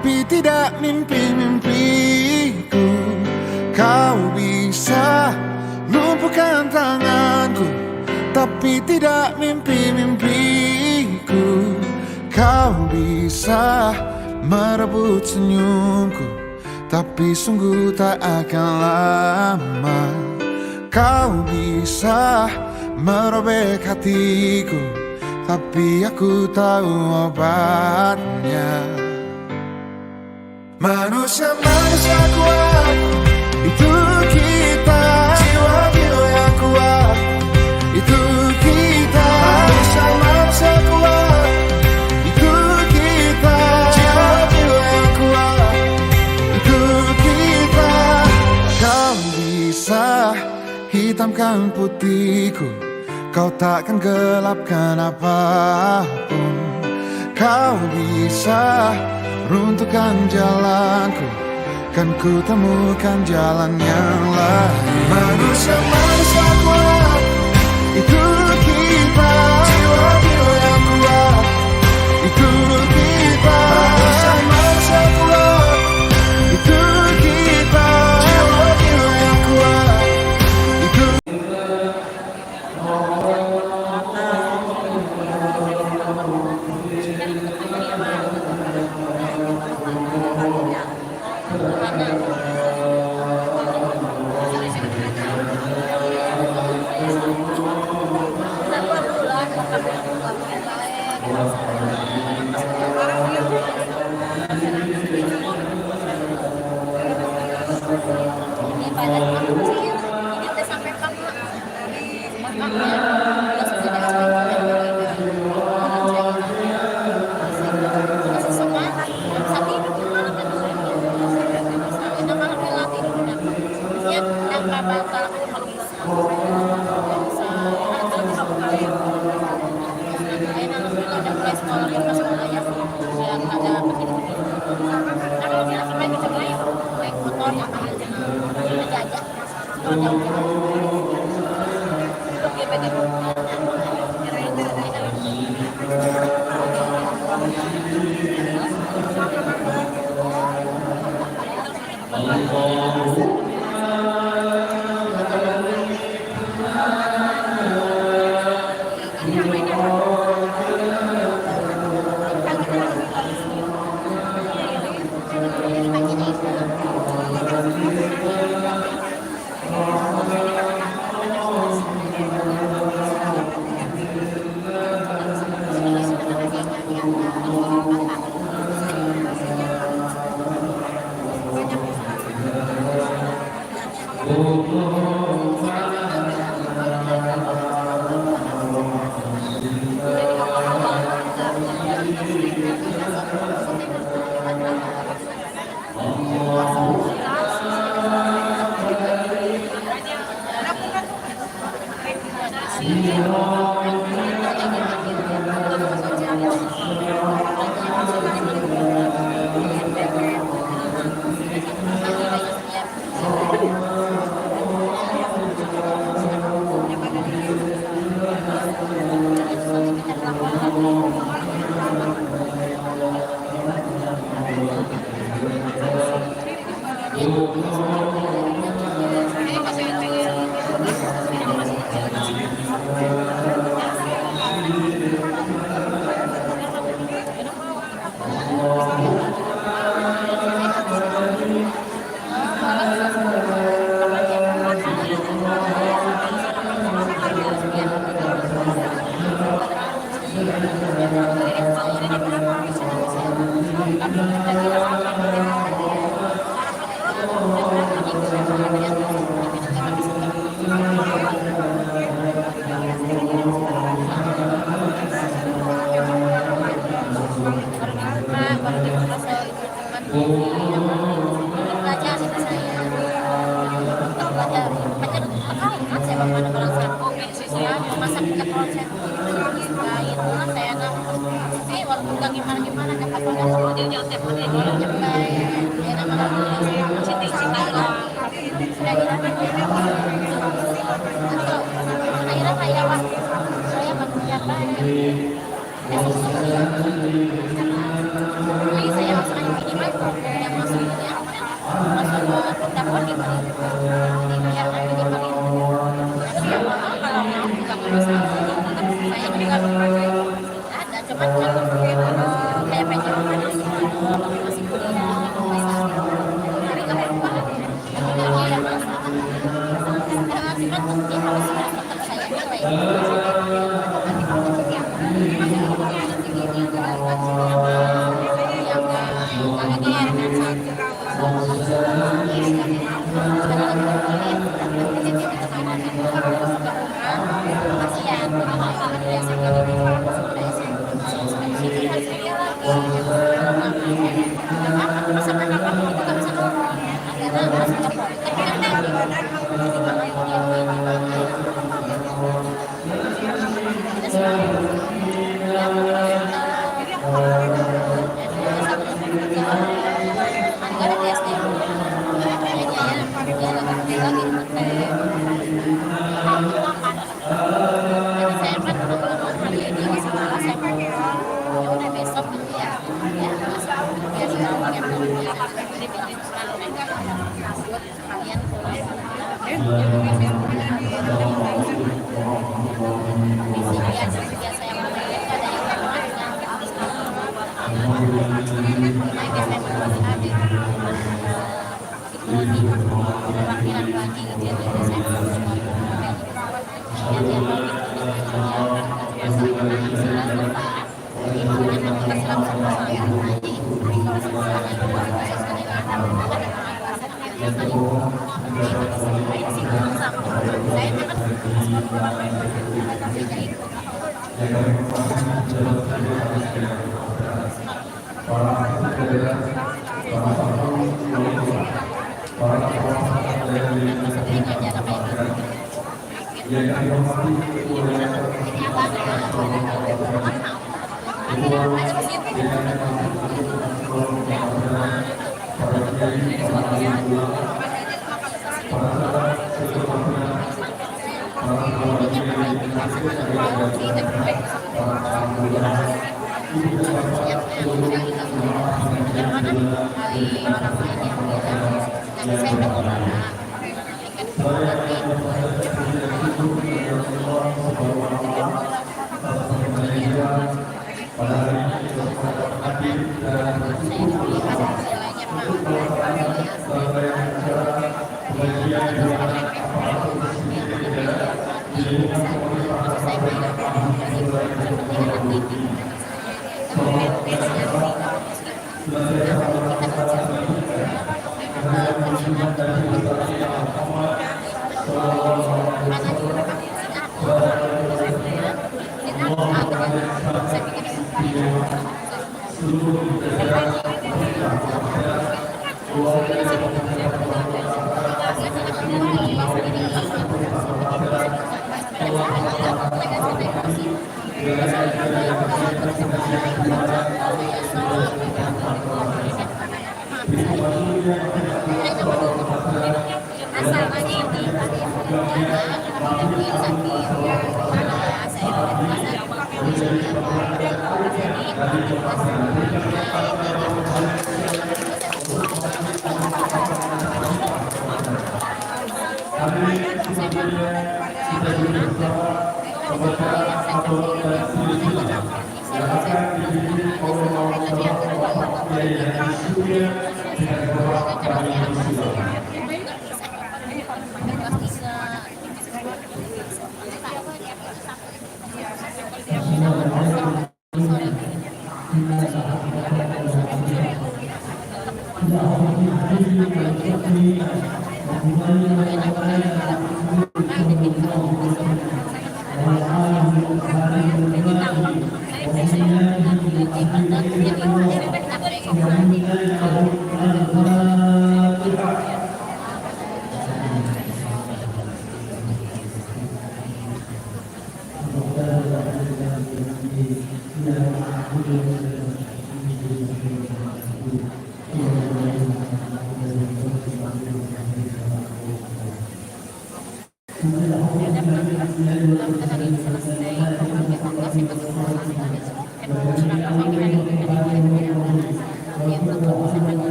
tapi tidak mimpi-mimpiku. Kau bisa lumpuhkan tanganku, tapi tidak mimpi-mimpiku. Kau bisa merebut senyumku, tapi sungguh tak akan lama. Kau bisa merobek hatiku, tapi aku tahu obatnya. Manusia-manusia kuat, itu kita. Jiwa-jiwa yang kuat, itu kita. Manusia-manusia kuat, itu kita. Jiwa-jiwa yang kuat, itu kita. Kau bisa hitamkan putihku, kau takkan gelapkan apapun. Kau bisa runtuhkan jalanku, kan ku temukan jalan yang lain. Manusia-manusia kuat, itu kita. Jiwa-jiwa yang kuat, itu kita. Manusia-manusia kuat, itu kita. Jiwa-jiwa yang kuat, itu Jadi saya langsung aja minimal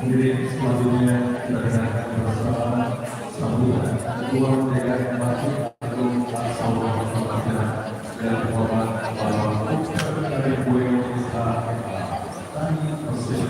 Hadirin selanjutnya kita bersama sambutan Ketua Dewan Masjid Agung Salman dan Hormat Bapak dari Buenos Aires, Tani Mesir.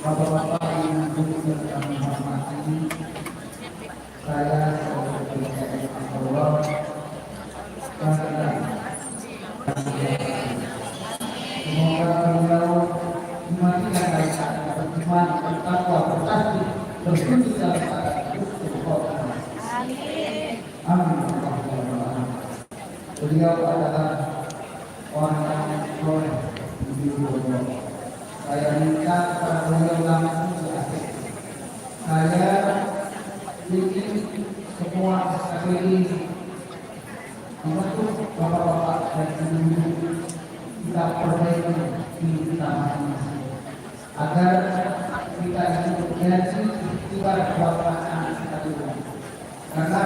Bapak-bapak yang kami hormati, saya sebagai Allah semoga beliau dimatikan dari beriman, bertakwa, bertakwa, bersujud dalam keadaan. Amin. Beliau adalah orang yang soleh di dunia. Saya minta kepada beliau langsung seasik. Saya ingin semua sekali membentuk bapak-bapak dan ibu-ibu kita perbaiki di kita masing-masing agar kita ini menjadi ibarat bapaknya kita dulu. Karena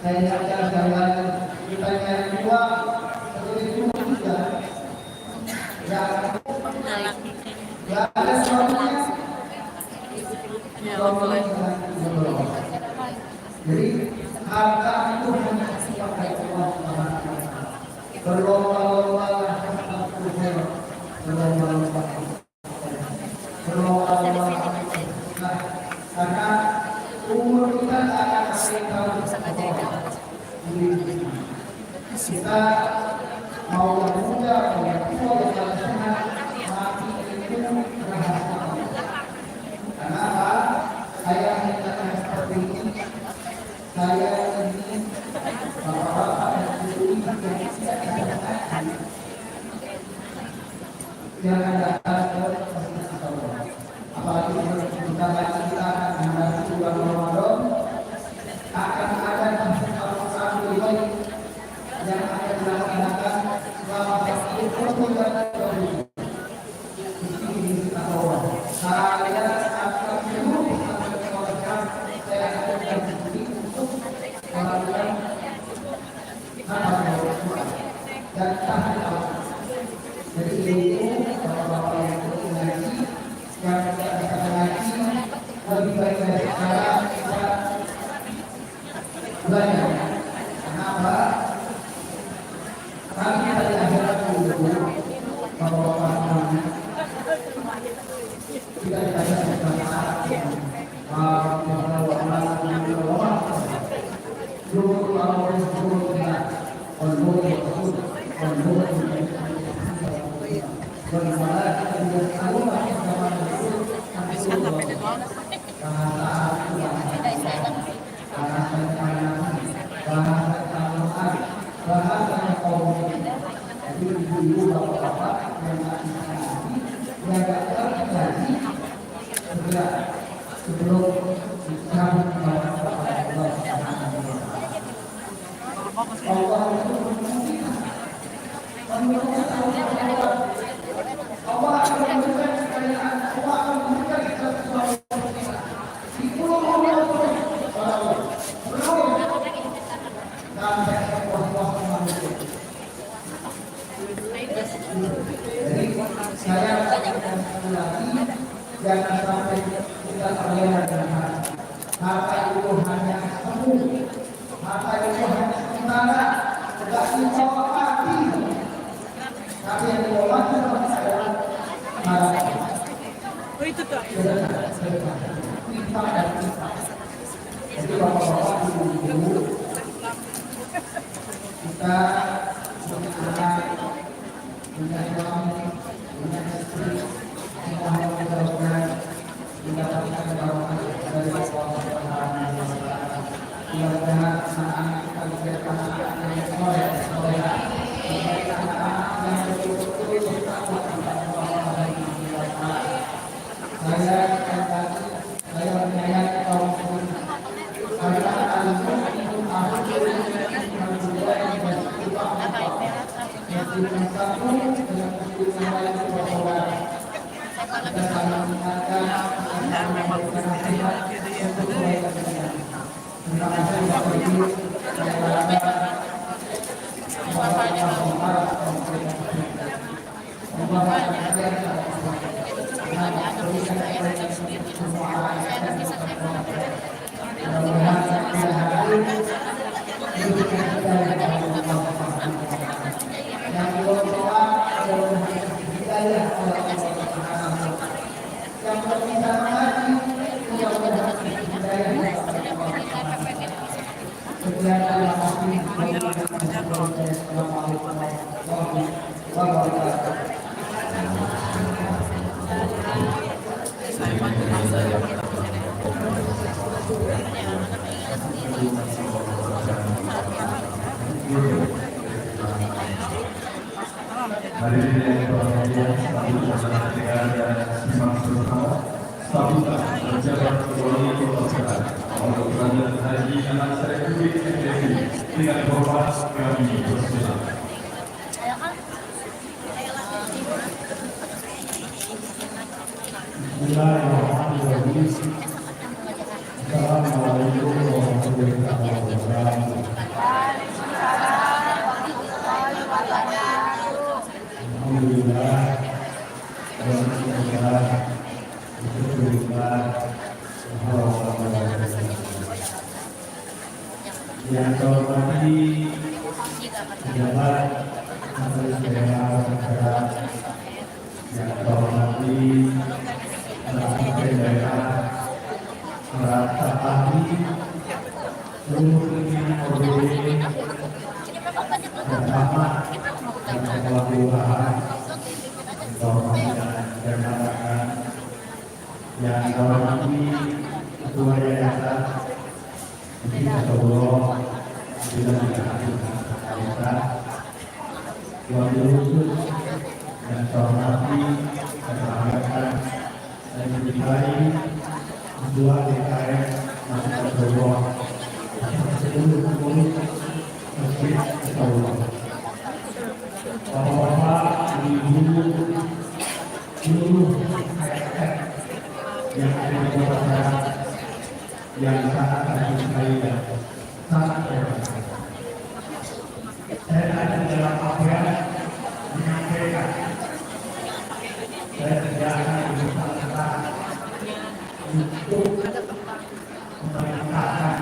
Saya jalan kita yang dua itu tiga. Ya ada suaminya. Jadi harta itu hanya pakai uang berlomba-lomba karena umur kita akan kita mau yang muda mau yang tua yang sehat mati itu rahasia. Karena apa? Saya menyatakan seperti ini. Saya ini bapak-bapak dan ibu yang tidak ada yang akan datang ke masjid Allah. Apalagi kita akan menghadapi bulan Ramadan, akan ada Al-Quran yang akan dilaksanakan selama 10 bulan. Saya akan menyuruhkan saya akan berdiri untuk melakukan dan tahan. Jadi itu bapak-bapak yang mengaji, yang tidak bisa mengaji, lebih baik dari saya kita belajar. Kenapa? Kami dari akhirat dulu, bapak-bapak semuanya tidak dikasih kesempatan. Sebelum kami Allah saya jangan sampai kita terlena dengan harta itu hanya semu, harta itu hanya sementara, tidak dibawa mati. Tapi yang dibawa mati adalah harta. Oh itu tuh. Kita dan kita. Jadi bapak-bapak ibu-ibu kita punya anak, punya suami, punya istri. Mudah-mudahan mendapatkan barokah dari Allah Subhanahu wa taala. Mudah-mudahan anak-anak kita dijadikan anak yang soleh, soleha, dijadikan anak yang betul-betul bertakwa kepada Allah Subhanahu wa taala. Saya menyayangi kaum muslimin. Karena al-mu'min akhirnya yang kedua yang muslim satu dengan muslim yang lain bersaudara. Kita saling mengingatkan dan memberikan nasihat untuk kebaikan kita. Terima kasih Bapak Ibu. Saya harapkan Hadirin yang berbahagia, selalu bersama dengan dan simak bersama Statuta Pejabat Kepulauan Kota Semarang untuk Kerajaan Haji Anak Republik Indonesia dengan hormat kami persilakan. Bismillahirrahmanirrahim. Assalamualaikum warahmatullahi wabarakatuh. yang saya hormati pejabat Majelis Daerah Negara, yang saya hormati para pemimpin daerah, para ahli, seluruh pimpinan ODP, dan camat dan kepala kelurahan, yang rekan-rekan, yang saya hormati Ketua Yayasan Insyaallah bila dikasih kita wakil khusus dan hormati kesahabatan dan mencintai Ketua DKM Insyaallah seluruh pengurus Masjid Insyaallah, bapak-bapak, ibu, seluruh ASN yang ada di masyarakat yang sangat mencintai dan sangat berharga. Saya ada dalam apa menyampaikan saya tidak akan berusaha untuk memerintahkan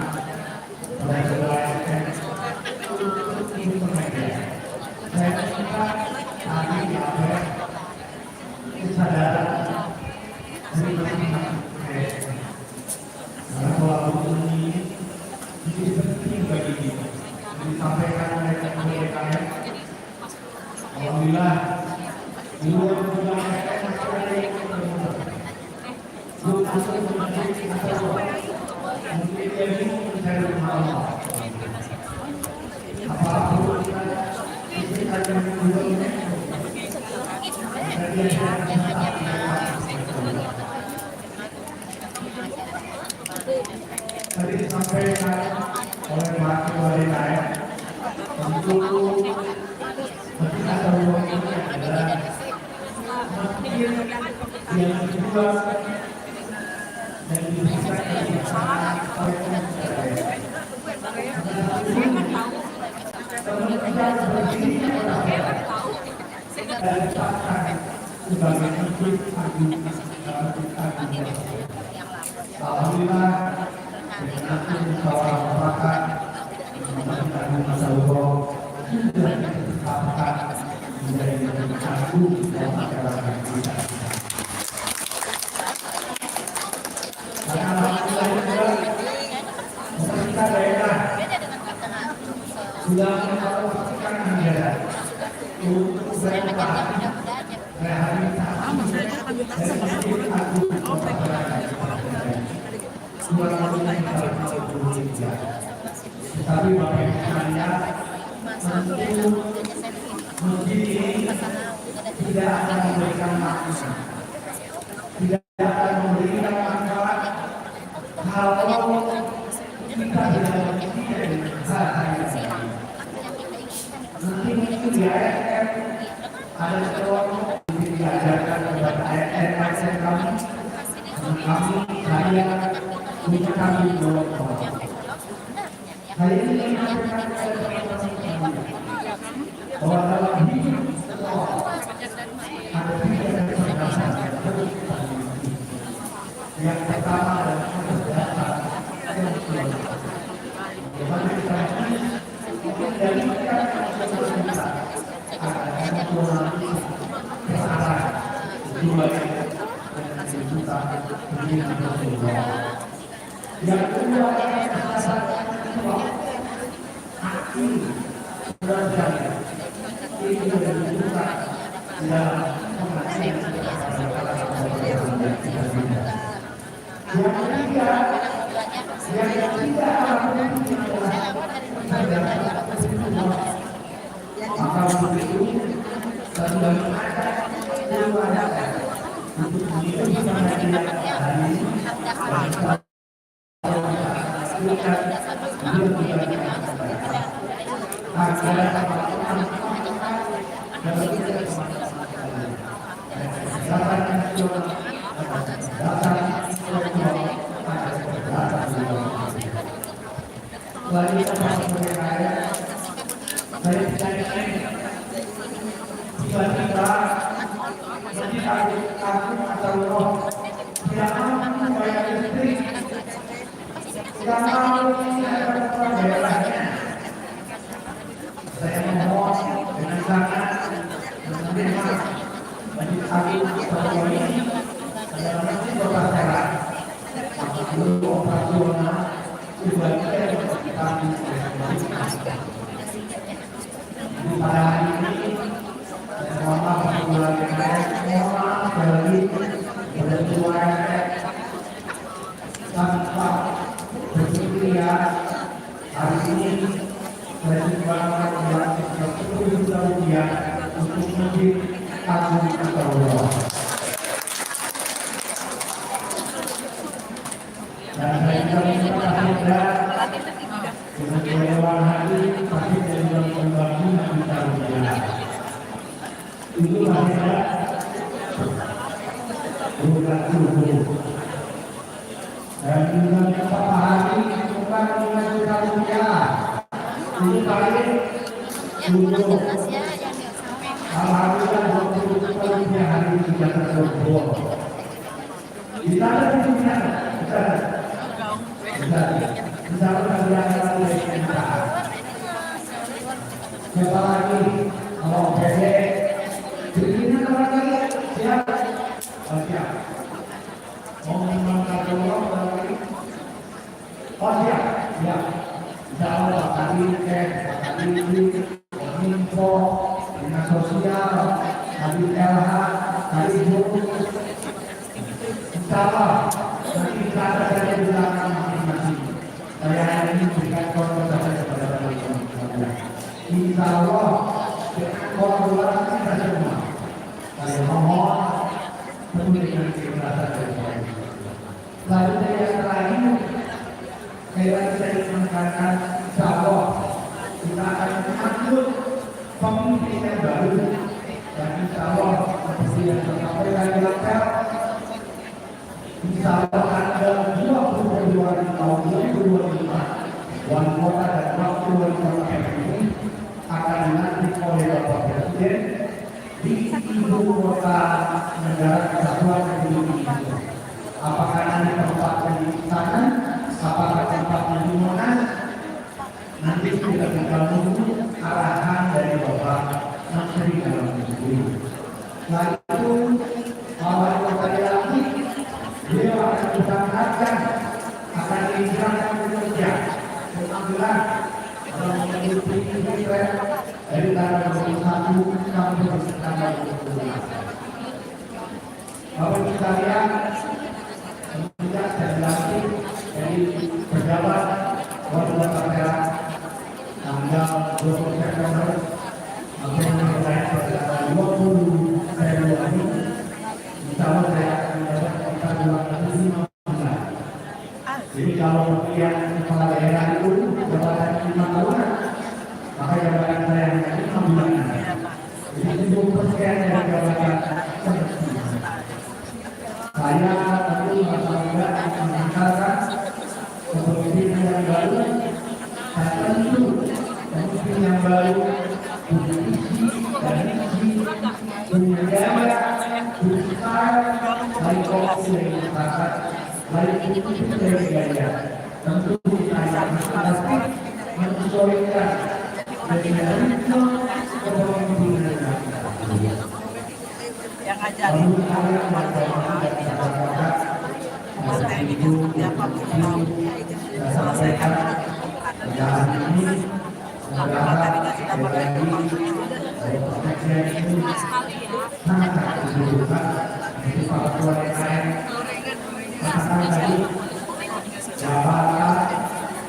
berdasarkan untuk informasi. Saya minta kami apa kesadaran dari masing-masing bahwa ini penting bagi kita disampaikan oleh KM. Alhamdulillah di luar KM ada yang mungkin jadi mencari Allah. Apapun kita akan menjualnya. Tadi disampaikan oleh Pak Ketua DKM untuk ketika ruang ini adalah masjid yang kedua dan bisa sebagai masjid agung. Alhamdulillah dengan musyawarah mufakat memenangkan Insyaallah sudah ditetapkan menjadi masjid agung dalam masyarakat kita. Dan alhamdulillah juga pemerintah daerah sudah melakukan anggaran untuk beroperasi rehabilitasi dan masjid agung masyarakat. Tetapi Bapak Ibu sekalian, tentu masjid ini tidak akan memberikan makna, tidak akan memberikan manfaat kalau kita tidak memiliki hal-hal. Nanti mungkin di ASN ada seorang yang diajarkan kepada ASN kami, saya punya kami hari ini menyampaikan bahwa dalam hidup ada tiga kecerdasan yang pertama adalah kecerdasan yang kedua dari kita ada kesalahan dua yang kedua hati belajar ini menunjukkan dalam pengajian yang ketiga maka begitu dan bagaimana untuk mengikuti pengajian hari ini tiba-tiba aku atau roh tidak mampu membayar listrik, tidak mampu membayar daerahnya, Masjid Agung Setiabudi adalah masjid operasional. Masjid operasional sebagai kami di pada hari ini mohon maaf dari berdua tanpa bersedia hari ini perjuangan yang 10 juta rupiah untuk Masjid Agung Setiabudi. Dan saya juga terima kasih dengan kerelaan hati pasti saya juga membagi juta rupiah. Itu ada bukan subuh. Dan juga beberapa hari bukan 5 juta rupiah. Ini kali untuk alhamdulillah 20 juta rupiah hari ini sudah terkumpul. Kita ada di dunia, kita siapa lagi kalau PD begini lagi siap siap mau mengangkat orang lagi siap siap jawab tadi info dinas sosial tadi LH tadi buku insyaallah nanti kita ada dari belakang masing-masing. Saya ini berikan contoh saja kepada teman-teman. Insya Allah dengan kolaborasi kita semua. Saya mohon penuh dengan keikhlasan dari saya. Lalu yang terakhir, saya ingin mengatakan insya Allah kita akan menyambut pemimpin yang baru dan insya Allah seperti yang disampaikan di langkah. Insya Allah ada 20 Februari tahun 2025 wali kota dan wakil wali kota ini akan dilantik oleh Bapak Presiden di ibu kota negara kesatuan Republik Indonesia. Apakah nanti tempatnya di sana, apakah tempatnya di mana, nanti kita tinggal menunggu arahan dari Bapak Menteri Dalam Negeri. Nah itu wali kota dilantik. Beliau akan diberangkatkan, akan diberangkatkan bekerja. Alhamdulillah, dalam mengikuti tren dari tanggal 21 sampai tanggal 22. Bapak Ibu sekalian, kemudian saya dilantik dari pejabat wali kota Serang tanggal 20 September sampai dengan tanggal 20 Februari. Insya Allah saya akan mendapatkan 205. Jadi kalau pemilihan kepala daerah itu jabatan 5 tahunan, maka jabatan saya hanya 5 bulan. Jadi 70% dari jabatan semestinya. Saya tentu masyarakat akan mengatakan kepemimpinan yang baru, dan tentu pemimpin yang baru bervisi dan misi menjaga besar dari korupsi dari masyarakat, dari itu dari gaya. Tentu kita pasti menyesuaikan dengan ritme kepemimpinan yang ajar. Lalu saya masyarakat itu sampaikan jalan ini adalah dari perspektif itu sangat dibutuhkan di Papua lain. Katakan tadi jabatan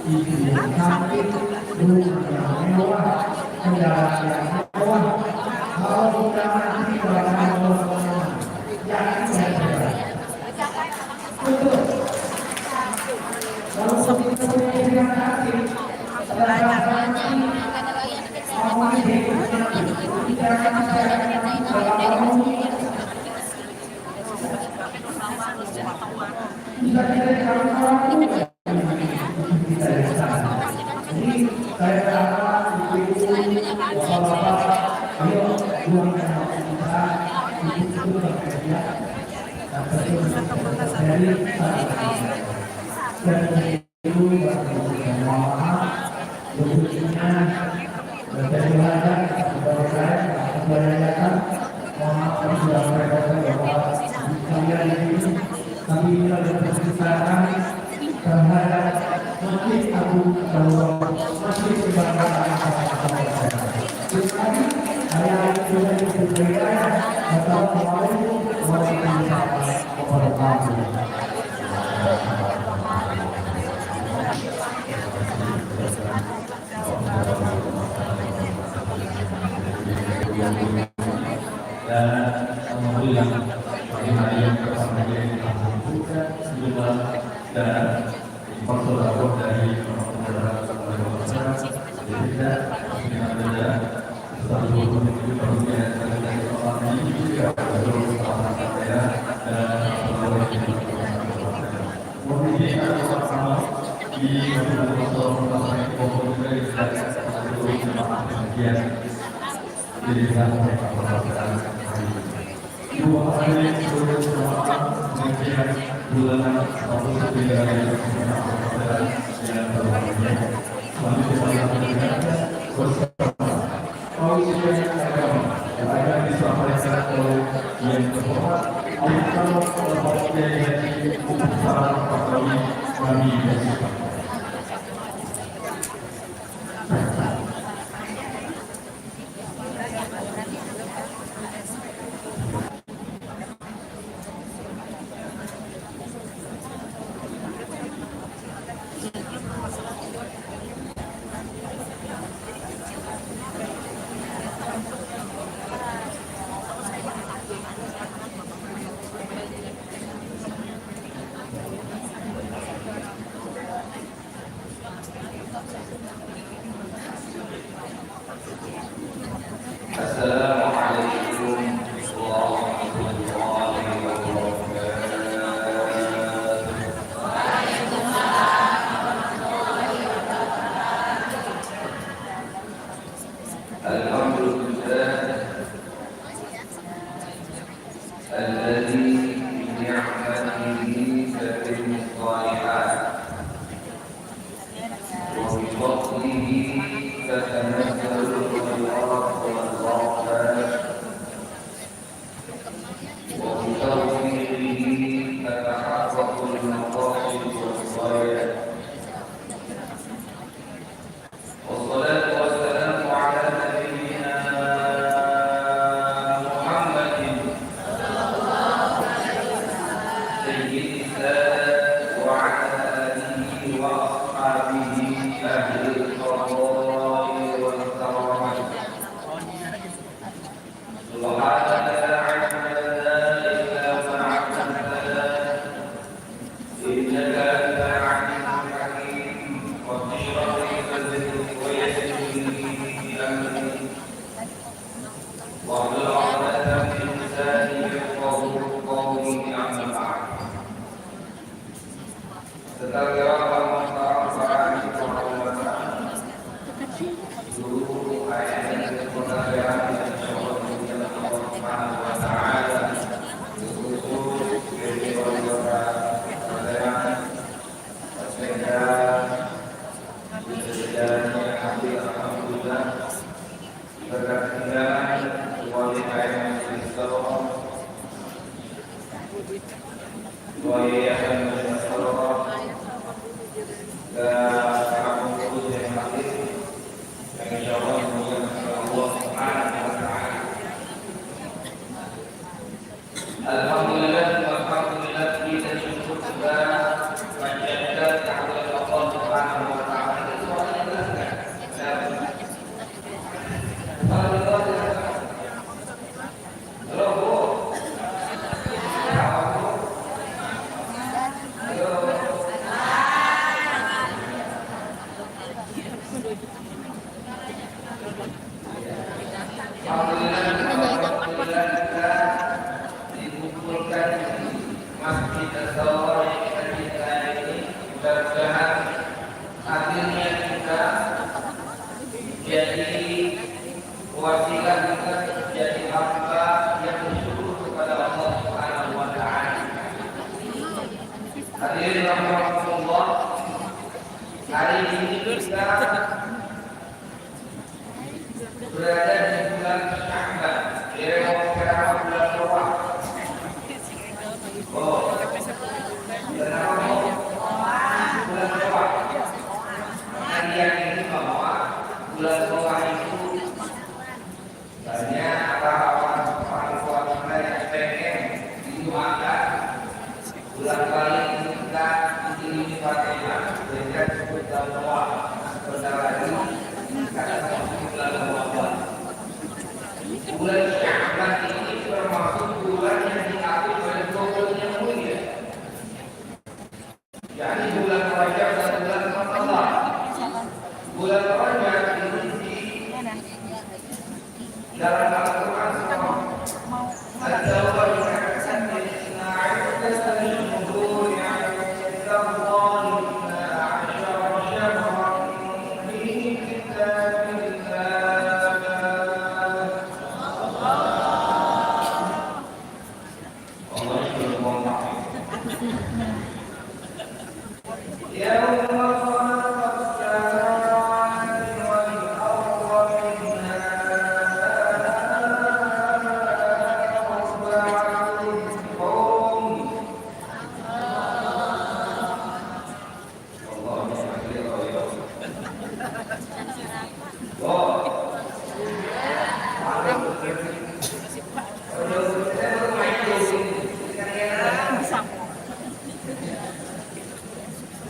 itu cantik, rumah yang mewah, kendaraan yang mewah. Kalau kita nanti berada yang berbeda, betul. Kalau kita punya yang cantik, mohon maaf kami sudah merepotkan bahwa kalian ini kami ada perpisahan terhadap Masjid Agung Darurat Masjid Kebanggaan Kami hanya sudah diberikan Assalamualaikum warahmatullahi wabarakatuh. Dan alhamdulillah pagi hari yang pertama ini juga sejumlah dan persaudaraan dari orang-orang berbeda dengan beda satu menuju bagian dari orang ini juga bersama saya dan kemudian ada sama di masyarakat Bogor dari bagian jadi dua hari sebelum kemudian bulan atau sekitar yang berbahagia kami bersama agama yang akan disampaikan oleh yang terhormat Al-Qur'an dari upacara kami bersama. berada di bulan Sya'ban, nama bulan Toa? Oh, bulan apa mau? Bulan Toa. Nanti yang ini bahwa bulan Toa itu banyak orang tua kita yang pengen didoakan bulan kali ini kita dikirimi Fatihah dengan disebut bulan Toa. Sebentar lagi kita akan masuk bulan Ramadan. Bulan Sya'ban ini termasuk bulan yang diatur oleh Tuhan yang mulia. Jadi bulan Rajab dan bulan Ramadan. Bulan Rajab ini di dalam Al-Quran Al-Jawab dikatakan Inna iddatan syuhur ya'indallahi asyara syahran fi kitabillah. Allah bermohon.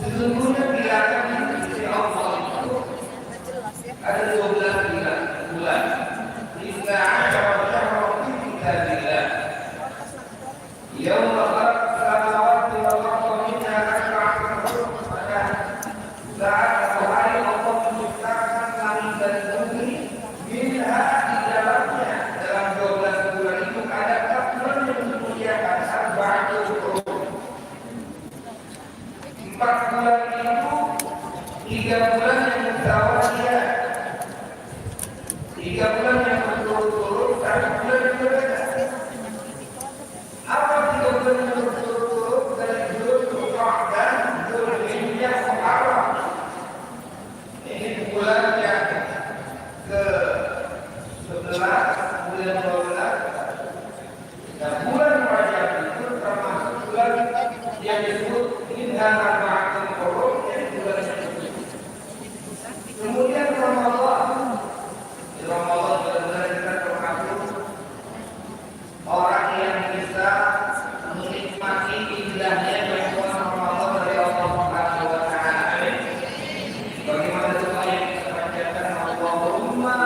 Sesungguhnya bilangan di Allah itu ada 12 bulan. Inna asyara syahran fi kitabillah. Yauma khalaqas samawati wal arda minha arba'atun hurum. Pada saat hari Allah menciptakan langit dan bumi, minha di dalamnya dalam 12 bulan itu ada 4 bulan yang dimuliakan, arba'atun hurum. 4 bulan itu 3 bulan yang mutawaliyah, 3 bulan yang berturut-turut, 1 bulan yang berbeda. Apa 3 bulan yang berturut-turut? Dari Dzulqa'dah, Dzulhijjah, Muharram. Ini bulan yang ke-11, bulan 12. Dan bulan Rajab itu termasuk bulan yang disebut Inna arba'atun hurum, yang bulan itu. Kemudian Ramadan. Di Ramadan benar-benar kita termasuk orang yang bisa menikmati indahnya bulan Ramadan dari Allah Subhanahu wa taala. Bagaimana doa yang kita panjatkan, Allahumma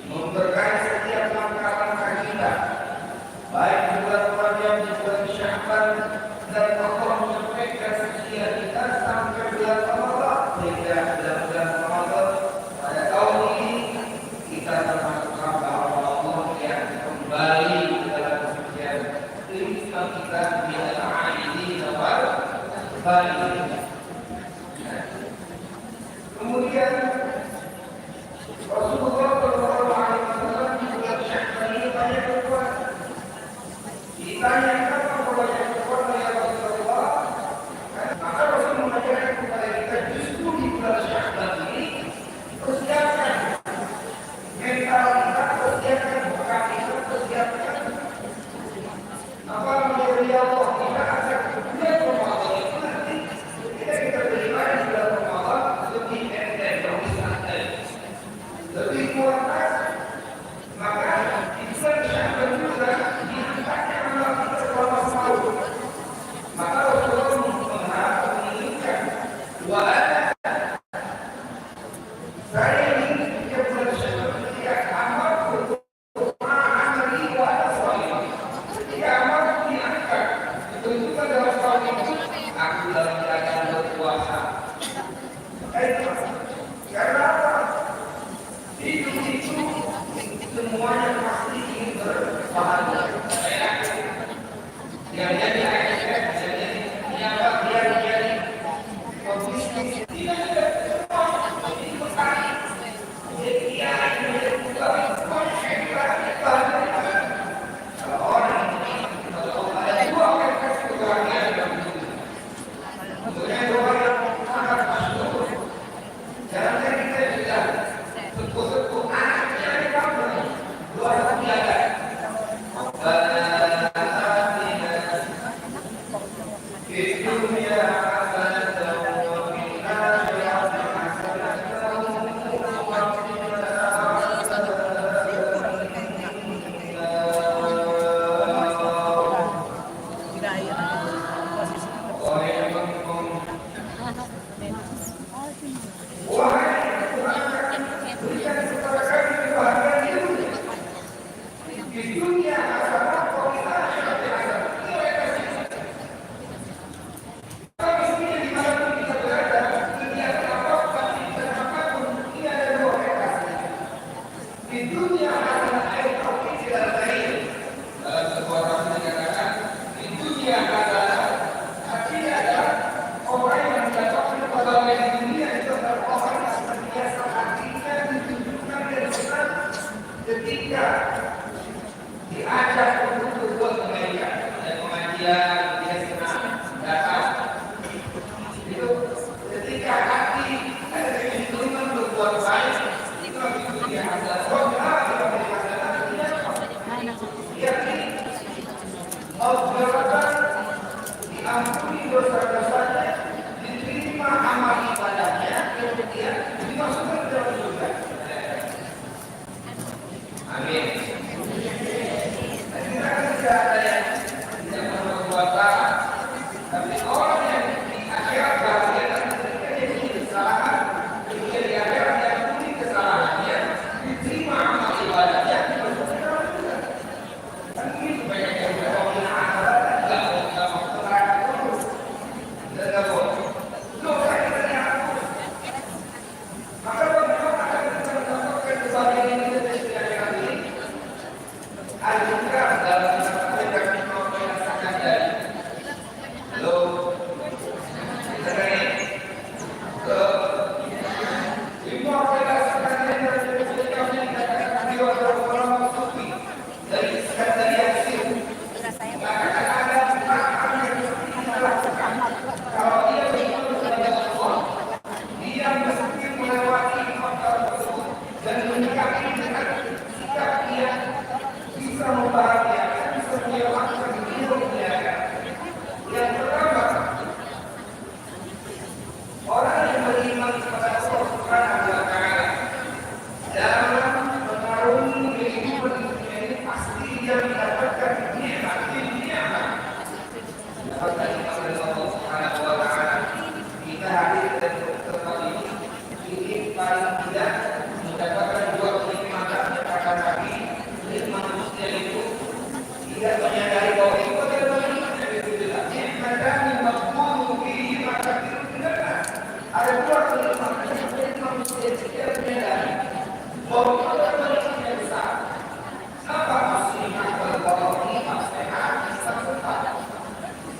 memberkahi setiap langkah-langkah kita, baik di bulan Rajab, di bulan Sya'ban, dan Allah menyampaikan setia kita sampai bulan Ramadan. Sehingga bulan Ramadan pada tahun ini kita termasuk hamba Allah yang kembali ke dalam kesucian Islam kita di dalam aidin wal balik. Kemudian Rasulullah Shallallahu Alaihi Wasallam di bulan Sya'ban ini banyak berpuasa. Ditanya kenapa banyak berpuasa ya Rasulullah? Maka Rasul mengajarkan kepada kita justru di bulan Sya'ban Karena apa? Hidup itu semuanya pasti ingin berbahagia. Yang jadi pebisnis tidak ada semua ini berkali. Jadi dia kalau orang kalau ada dua orang kebahagiaan dalam hidup. Kemudian dua orang sangat masuk. Jangan kita bilang sepuh-sepuh anaknya di kampung. Dua orang jaga. Ketika diajak untuk berbuat kebaikan, ada pengajian, dia senang datang. Itu ketika hati ada keinginan berbuat baik, itu dia ada dia obrolan diampuni dosa-dosanya, diterima amal ibadahnya, kemudian dimasukkan ke dalam surga. Amin. Tidak ada yang tidak berbuat salah, tapi orang yang di akhirat bahagia ketika dia punya kesalahan, ketika di akhirat dia punya kesalahannya, diterima amal ibadahnya, dimasukkan ke dalam surga. Dan ini banyak yang berbohong tidak mau neraka terus, tidak boleh. Dosa kita dihapus. Maka bagaimana akan kita mendapatkan kebahagiaan ini? Al-Quran dalam kitab yang sangat dari lalu dari ke lima berdasarkan dari kami dikatakan beliau adalah ulama sufi dari Iskandar Yasin mengatakan ada makam yang kita lakukan kalau dia beriman kepada Allah dia mesti melewati makam tersebut dan menyikapi dengan sikap dia bisa membahagiakan, bisa menyelamatkan hidupnya. Yang pertama, orang yang beriman kepada Allah Subhanahu wa Ta'ala dalam mengarungi kehidupan dunia ini pasti dia mendapatkan nikmat di dunia. Dapatkan nikmat dari Allah Subhanahu wa Ta'ala. Kita hadir dan tempat ini paling tidak mendapatkan dua kenikmatan yang akan kami manusia itu tidak menyadari bahwa itu adalah nikmat itu jelas. Nikmatan yang makmur fihi maka itu benar. Ada dua kenikmatan yang manusia tidak menyadari bahwa itu adalah nikmat yang besar. Apa maksudnya kalau nikmat sehat bisa sempat?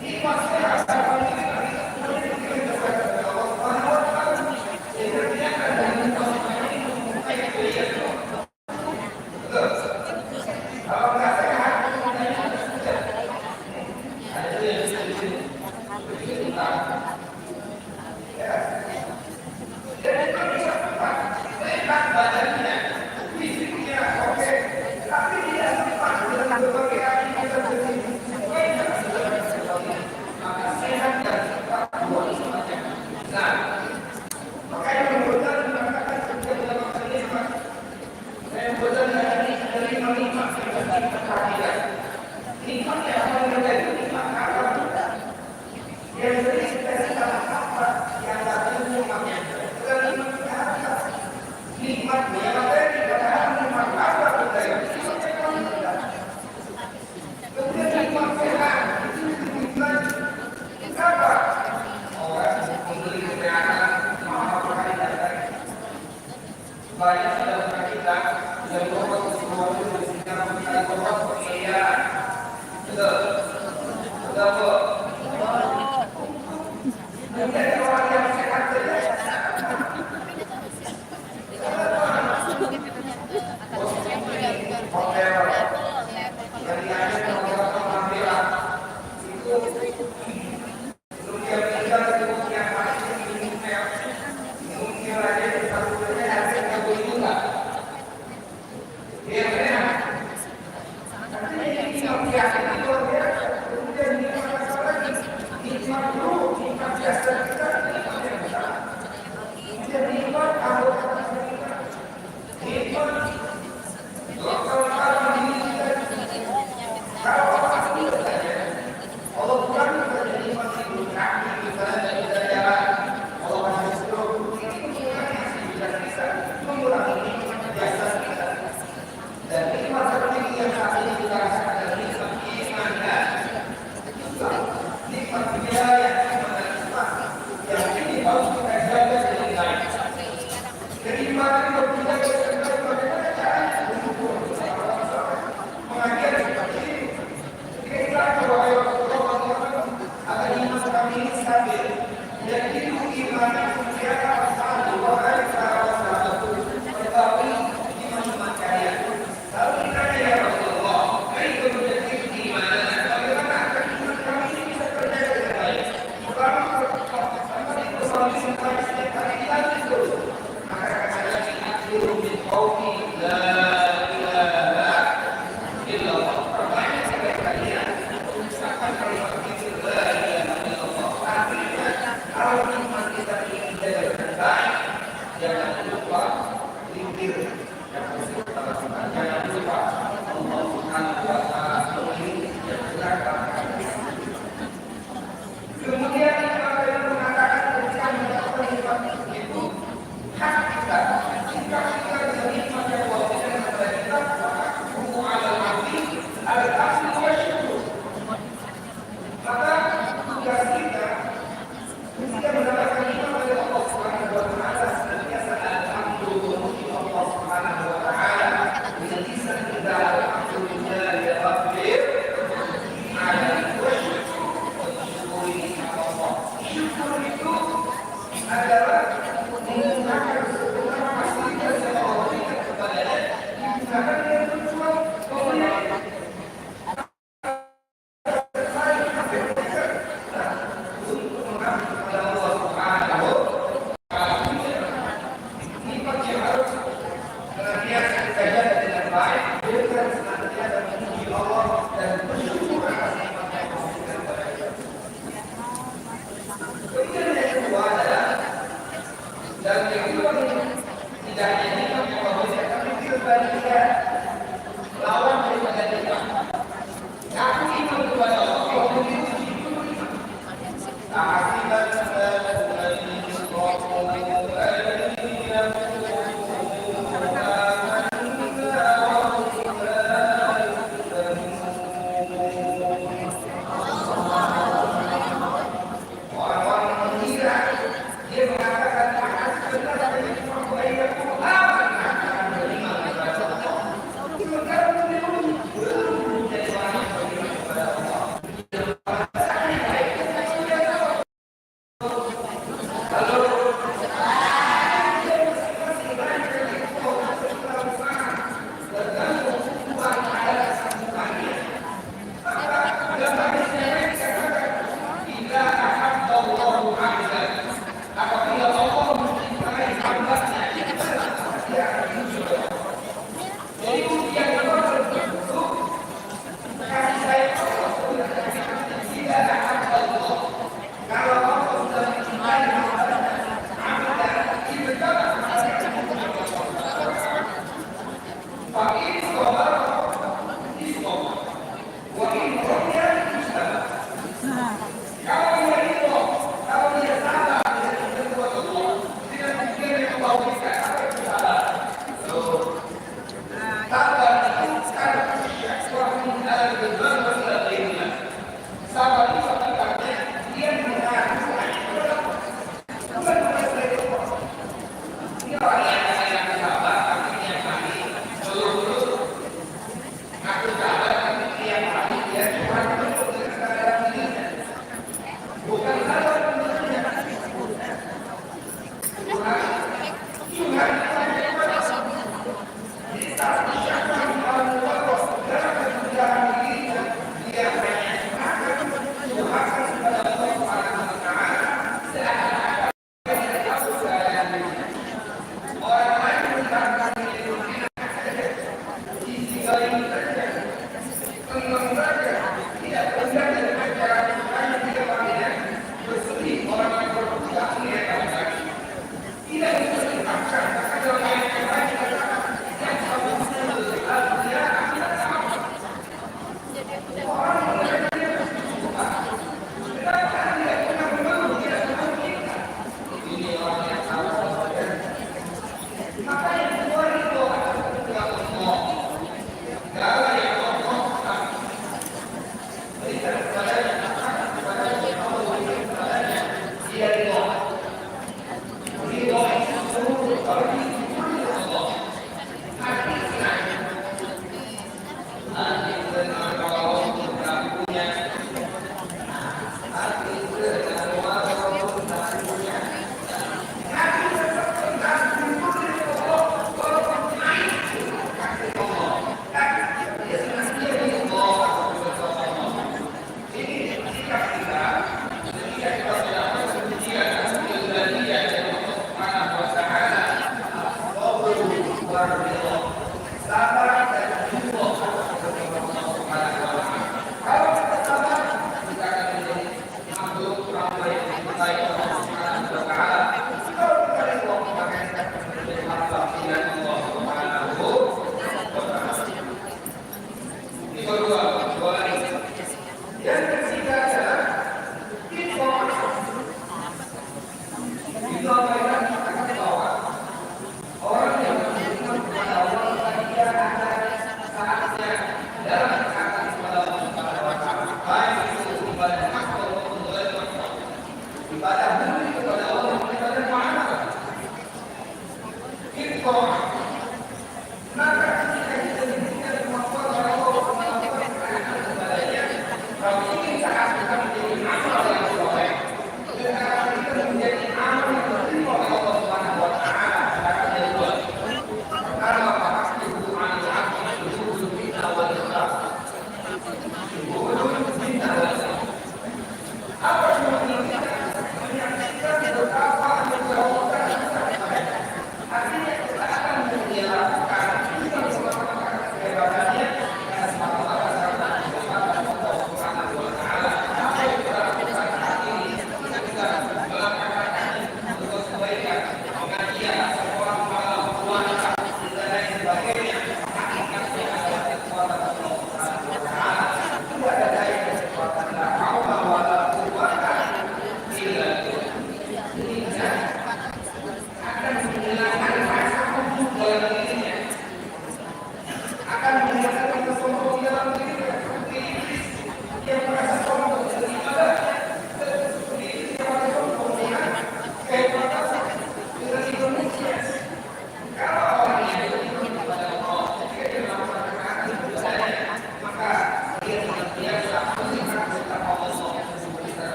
Nikmat sehat sama nikmat Allah Subhanahu wa Ta'ala. Jadi ada nikmat ini banyak saudara kita yang berbuat sesuatu sehingga kita berbuat kemuliaan. Betul, betul bu. Menjadi orang yang sehat saja.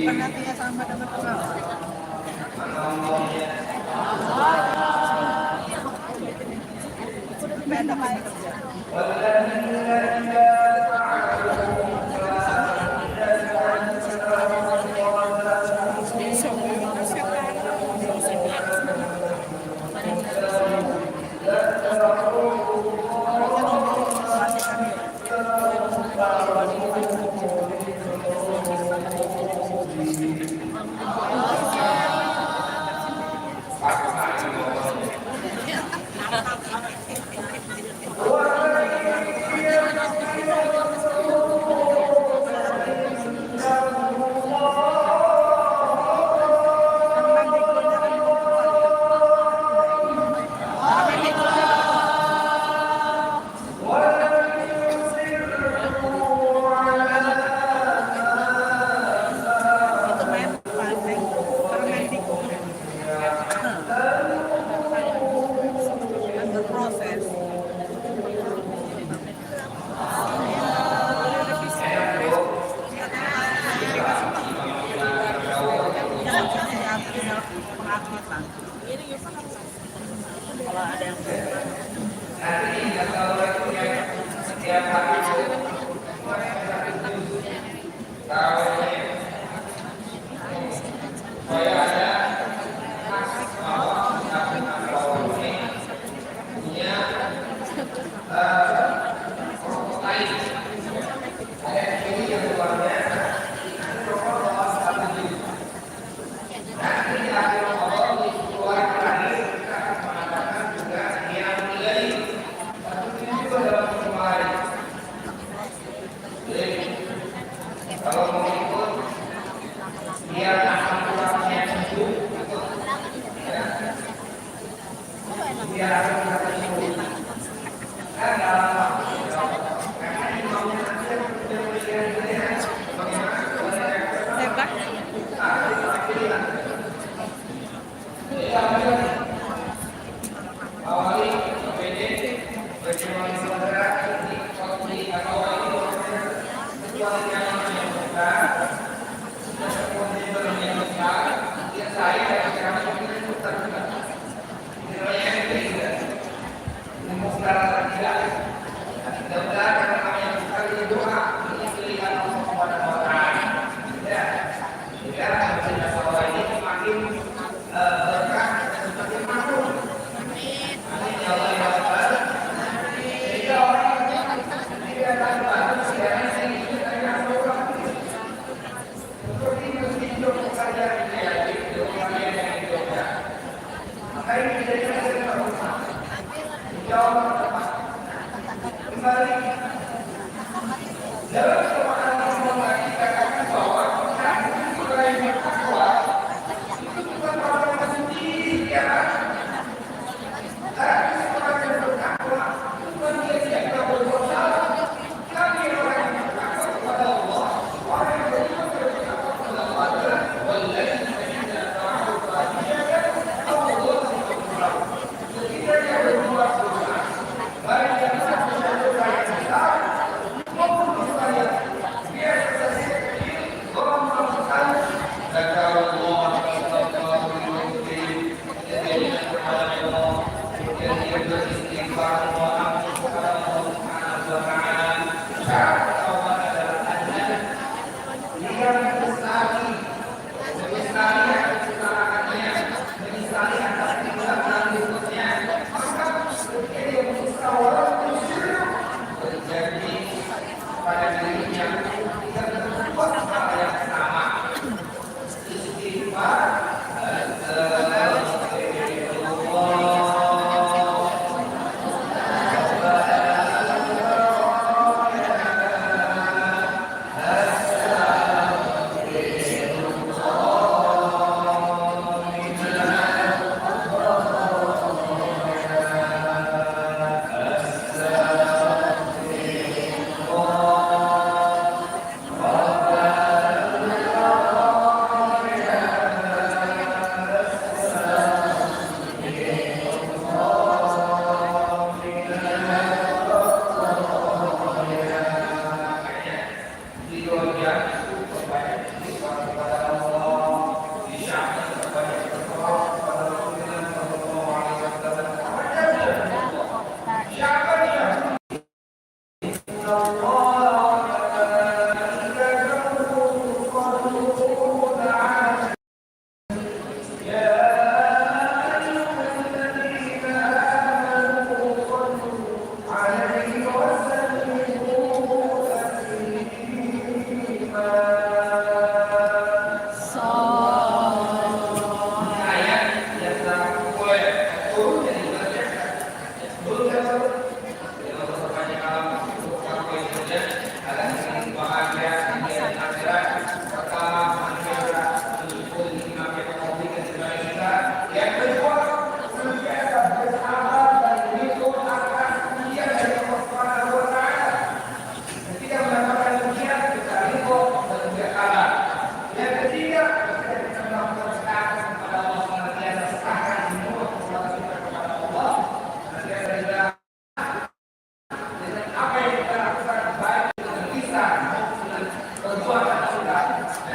Penatinya sama dengan orang. Beda baik.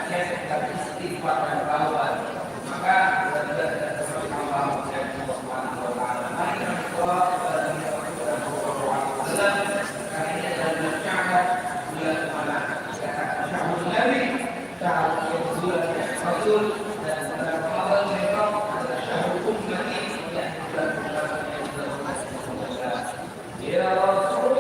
dia tinggal istighfar dan taubat. Maka benar-benar kita seperti Allah Subhanahu wa taala. Mari kita berdoa kepada Allah Subhanahu wa taala. Karena ini adalah bulan Sya'ban, bulan mana Sya'bul Nabi, bulan Rasul, dan bulan Ramadan mereka adalah syahrul ummati, yang bulan ya Rasulullah.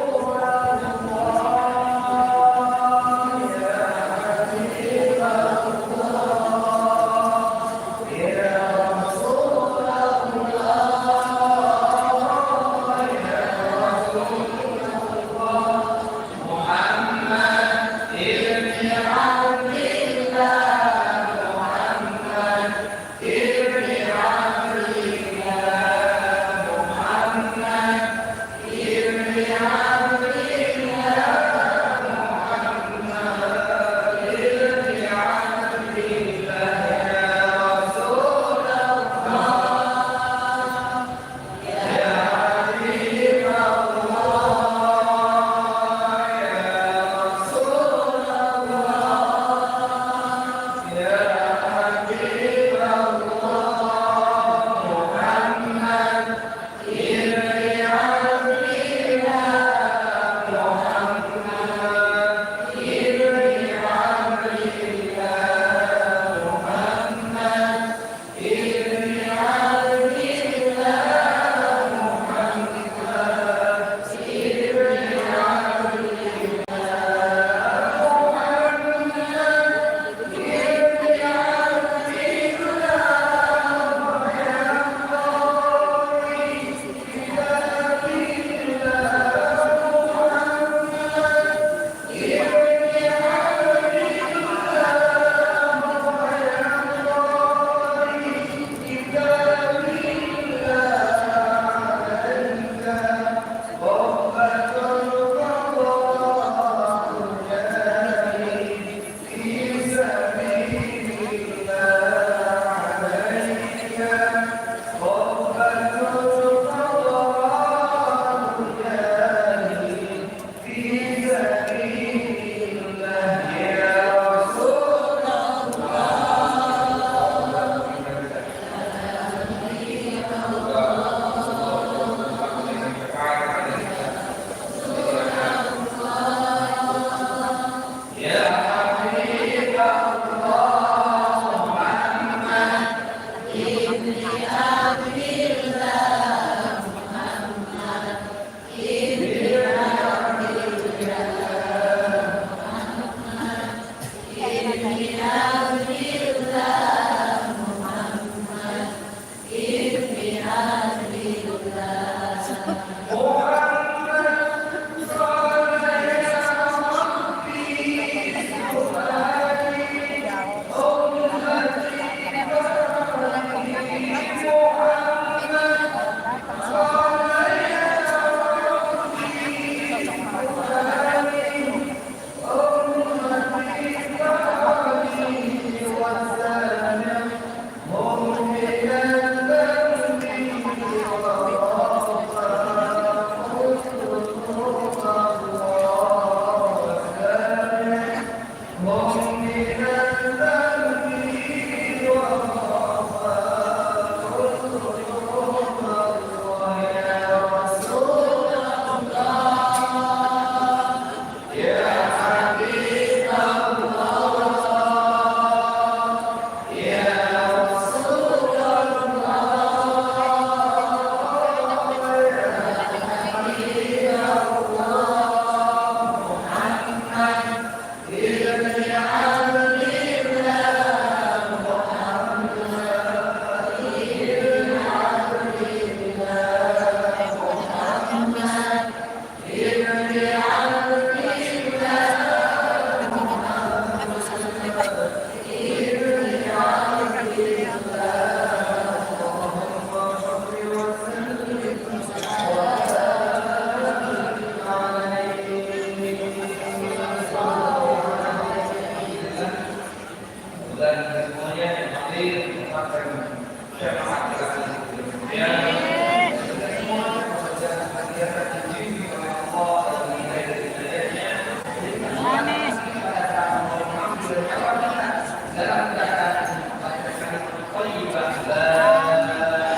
dalam keadaan membaca kalimat thayyibah la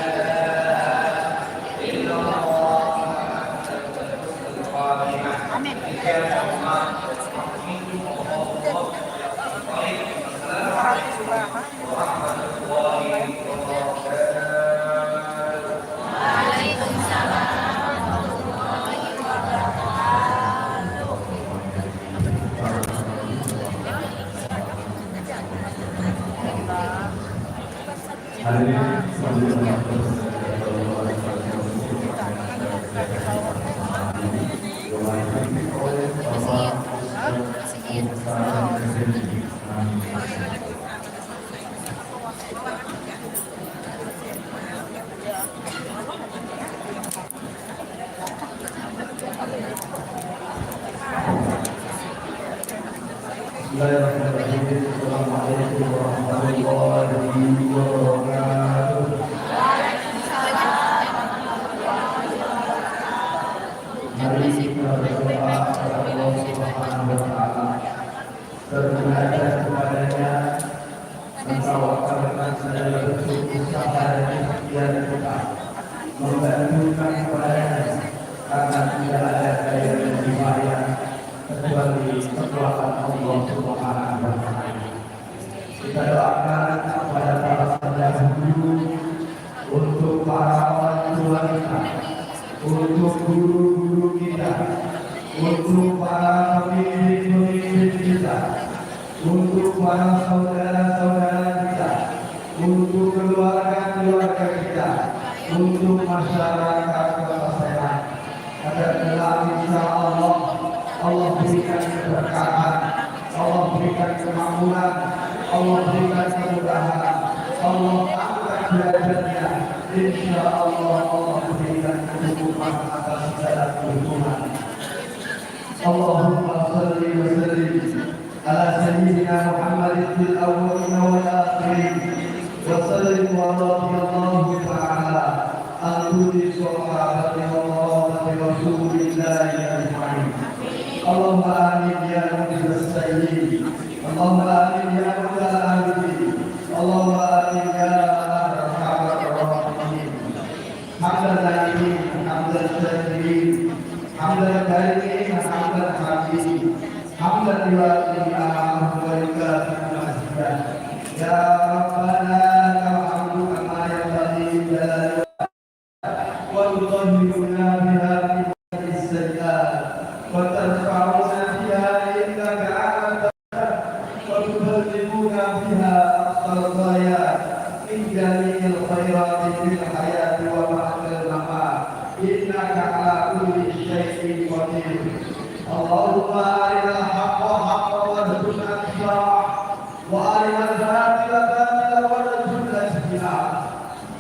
ilaha illallah. Amin. Hadirin selanjutnya Bismillahirrahmanirrahim. Assalamualaikum warahmatullahi wabarakatuh. Mari kita berdoa kepada Allah Subhanahu wa taala, bermunajat kepadanya, mentawakalkan segala bentuk usaha dan ikhtiar kita, menggantungkan kepadanya, karena tidak ada daya dan upaya kecuali kekuatan Allah Subhanahu wa taala. Kita doakan kepada para pendahulu, untuk para orang tua kita, untuk guru-guru kita, untuk para pemimpin-pemimpin kita, untuk para saudara-saudara kita, untuk keluarga-keluarga kita, untuk masyarakat Kota Serang, agar kelak insya Allah Allah berikan keberkahan, Allah berikan kemakmuran, Allah berikan kemudahan, Allah angkat derajatnya. Insya Allah Allah berikan kecukupan atas segala kebutuhan. Allahumma salli wa sallim ala sayyidina Muhammadin fil awwalin wal akhirin, wa sallim wa radiyallahu ta'ala an kulli sahabati wa rasulillahi ajma'in. Allahumma amin ya rabbal alamin. Allahumma amin ya rabbal alamin. Allahumma amin ya arhamar rahimin. Hamdan lillahi, hamdan syakirin, hamdan karimin, hamdan hamidin, hamdan lillahi wa lillahi. Ya Rabbana alhamdu kama yanbaghi li wa tudhhiruna biha min sayyi'at wa tarfa'una biha indaka 'ala wa tuballighuna biha aqsal ghayat min jami'il khairati fil hayati wa ba'dal mamat innaka 'ala kulli syai'in qadir. Allahumma arinal haqqa haqqan warzuqna ittiba'ah wa arinal batila batilan warzuqna ijtinabah.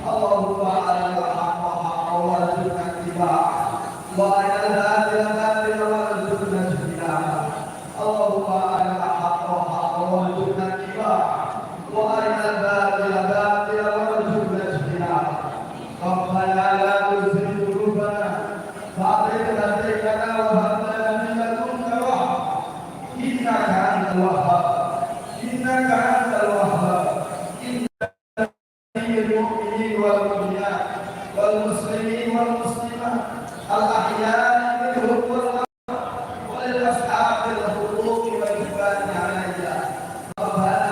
Allahumma arinal haqqa haqqan warzuqna ittiba'ah wa arinal batila batilan warzuqna ijtinabah. Allahumma arinal haqqa haqqan warzuqna ittiba'ah wa arinal batila batilan warzuqna ijtinabah. Rabbana la tuzigh qulubana ba'da idh hadaytana wa hab lana min ladunka rahmah innaka antal wahhab. Innaka antal wahhab. المؤمنين والمؤمنات والمسلمين والمسلمات الأحياء منهم والأموات وللأصحاب الحقوق والإجبار عليها. ربنا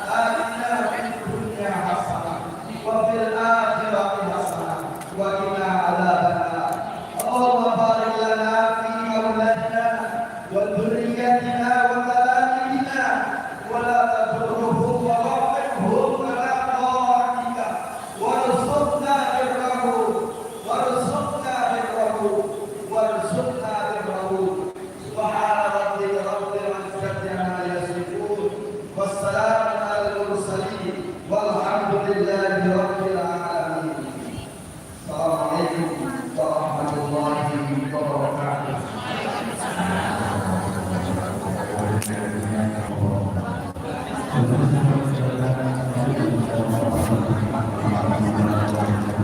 آتنا في الدنيا حسنة وفي الآخرة حسنة وقنا عذاب النار. اللهم بارك لنا في أولادنا وذريتنا وملائكتنا ولا تضرهم ووفقهم ولا طاعتك وارزقنا بره وارزقنا بره وارزقنا بره. سبحان ربك رب العزة عما يصفون والسلام على المرسلين والحمد لله رب العالمين. السلام عليكم ورحمة الله وبركاته. Terima kasih.